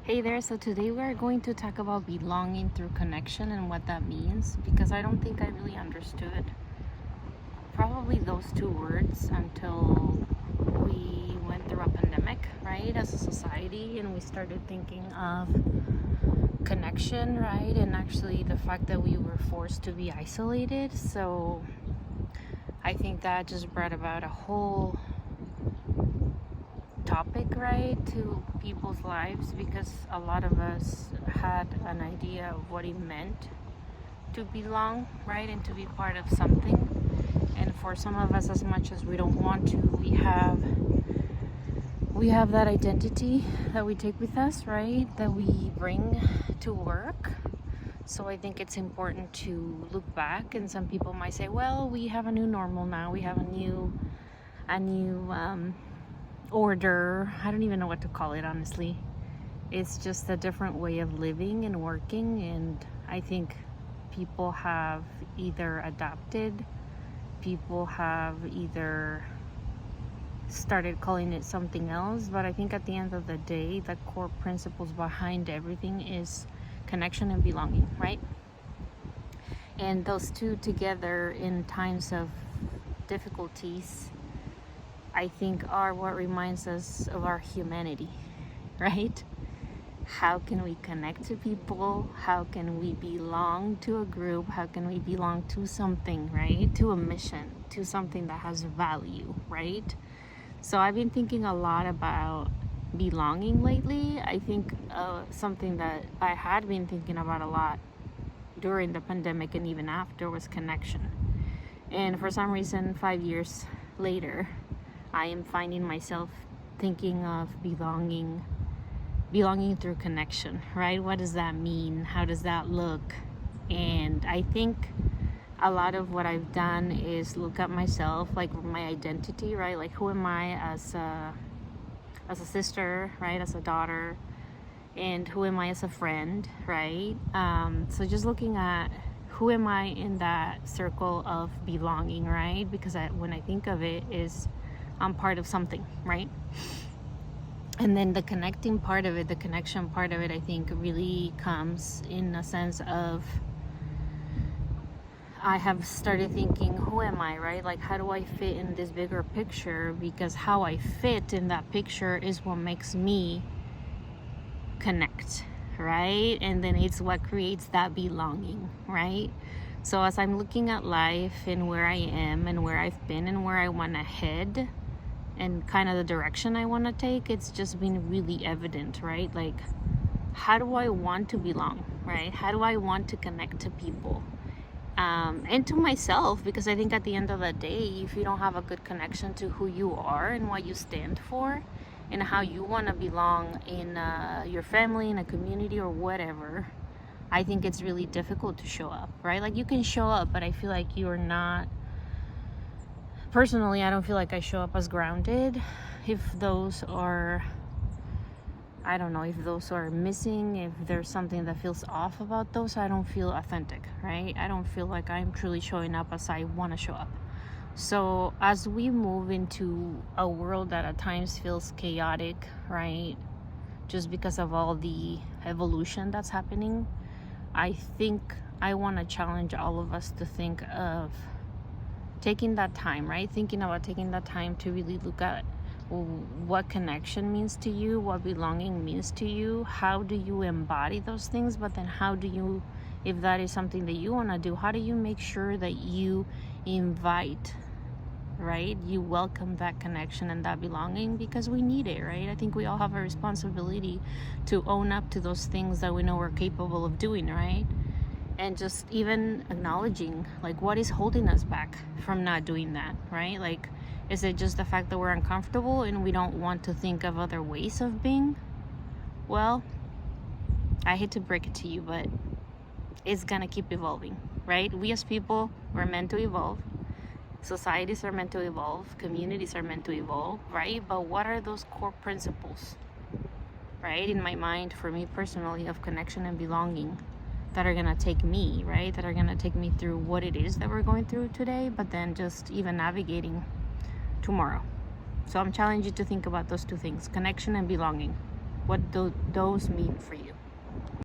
Hey there, so today we're going to talk about belonging through connection and what that means because I don't think I really understood probably those two words until we went through a pandemic, right, as a society, and we started thinking of connection, right, and actually the fact that we were forced to be isolated. So I think that just brought about a whole topic, right, to people's lives because a lot of us had an idea of what it meant to belong, right, and to be part of something. And for some of us, as much as we don't want to, we have that identity that we take with us, right, that we bring to work. So I think it's important to look back, and some people might say, well, we have a new normal now, we have a new order. I don't even know what to call it, honestly. It's just a different way of living and working, and I think people have either adopted, people have either started calling it something else, but I think at the end of the day, the core principles behind everything is connection and belonging, right? And those two together in times of difficulties, I think, are what reminds us of our humanity, right? How can we connect to people? How can we belong to a group? How can we belong to something, right? To a mission, to something that has value, right? So I've been thinking a lot about belonging lately. I think something that I had been thinking about a lot during the pandemic and even after was connection. And for some reason, 5 years later, I am finding myself thinking of belonging through connection, right? What does that mean? How does that look? And I think a lot of what I've done is look at myself, like my identity, right? Like, who am I as a sister, right? As a daughter, and who am I as a friend, right? So just looking at who am I in that circle of belonging, right? Because when I think of it, is I'm part of something, right? And then the connecting part of it, the connection part of it, I think really comes in a sense of I have started thinking, who am I, right? Like, how do I fit in this bigger picture? Because how I fit in that picture is what makes me connect, right? And then it's what creates that belonging, right? So as I'm looking at life and where I am and where I've been and where I want to head and kind of the direction I want to take, it's just been really evident, right? Like, how do I want to belong, right? How do I want to connect to people? And to myself, because I think at the end of the day, if you don't have a good connection to who you are and what you stand for and how you want to belong in your family, in a community, or whatever, I think it's really difficult to show up, right? Like, you can show up, but I feel like you're not, personally, I don't feel like I show up as grounded if those are, I don't know, if those are missing, if there's something that feels off about those, I don't feel authentic, right? I don't feel like I'm truly showing up as I want to show up. So as we move into a world that at times feels chaotic, right, just because of all the evolution that's happening, I think I want to challenge all of us to think of taking that time, right? Thinking about taking that time to really look at what connection means to you, what belonging means to you, how do you embody those things, but then how do you, if that is something that you want to do, how do you make sure that you invite, right? You welcome that connection and that belonging, because we need it, right? I think we all have a responsibility to own up to those things that we know we're capable of doing, right? And just even acknowledging, like, what is holding us back from not doing that, right? Like, is it just the fact that we're uncomfortable and we don't want to think of other ways of being? Well, I hate to break it to you, but it's gonna keep evolving, right? We as people, we're meant to evolve. Societies are meant to evolve. Communities are meant to evolve, right? But what are those core principles, right? In my mind, for me personally, of connection and belonging, that are gonna take me, right? That are gonna take me through what it is that we're going through today, but then just even navigating tomorrow. So I'm challenging you to think about those two things, connection and belonging. What do those mean for you?